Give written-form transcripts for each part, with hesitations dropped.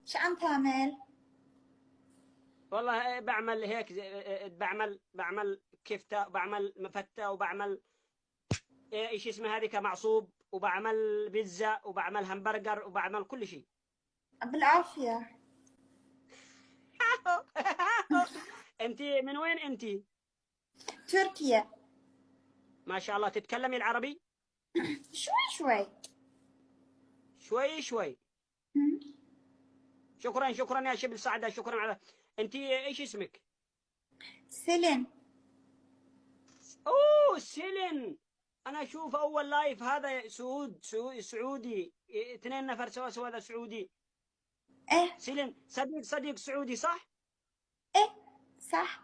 شو عم تعمل؟ والله بعمل هيك بعمل كفتة، وبعمل مفتة، وبعمل ايش اسمه هذيك معصوب، وبعمل بيتزا، وبعمل همبرجر، وبعمل كل شيء. بالعافية. انت من وين انت؟ تركيا. ما شاء الله تتكلمي العربي. شوي شوي. شوي شوي. مم. شكرا شكرا يا شبل سعدة، شكرا على. انت ايش اسمك؟ سلم. اوه سيلين. انا اشوف اول لايف هذا سعودي، اثنين نفر سوا سوا، هذا سعودي. ايه. سيلين صديق سعودي صح؟ ايه. صح.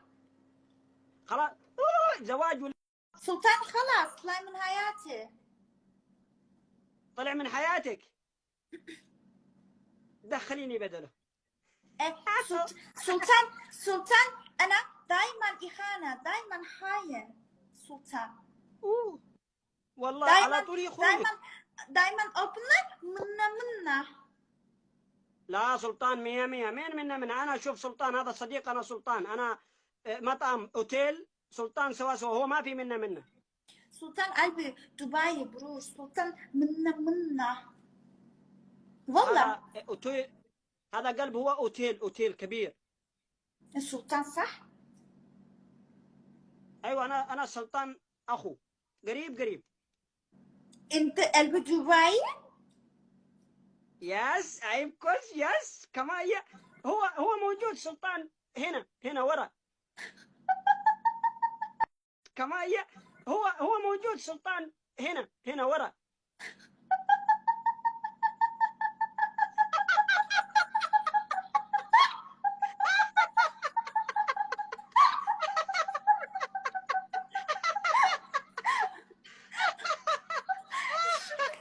خلاص. أوه زواج ولا؟ سلطان خلاص طلع من حياتي. طلع من حياتك؟ دخليني بدله. ايه سلطان. انا دايما اهانة، دايما خاين. سلطان. اوه والله دايما على طول يخونك. دايما دايما اوبنر منا. لا سلطان مية مية، من انا اشوف سلطان هذا صديق، انا سلطان انا مطعم اوتيل سلطان سوا سوا، هو ما في منه. سلطان قلبي دبي بروح سلطان منا. هذا والله. اوتيل، هذا قلب، هو اوتيل كبير. السلطان صح. ايوه انا سلطان اخو، قريب. انت قلب دبي. يس ايم كويس، يس كمان هو موجود سلطان هنا ورا. كمان هو موجود سلطان هنا ورا.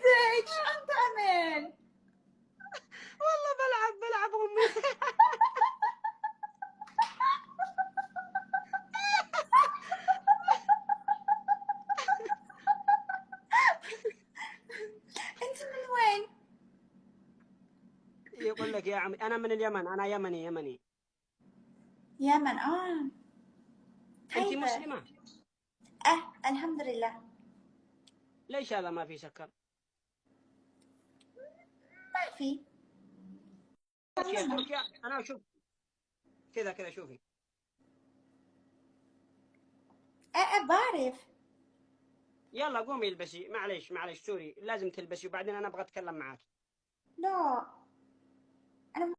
ازيك شو عم تعمل؟ والله بلعب امي. انت من وين؟ يقول لك يا عمي انا من اليمن، انا يمني. يمن انت طيبة. مسلمه؟ الحمد لله. ليش هذا ما في سكر؟ ما في. تركيا انا اشوف كذا شوفي. بعرف. يلا قومي البسي، معليش سوري، لازم تلبسي، وبعدين انا ابغى اتكلم معاك. لا. انا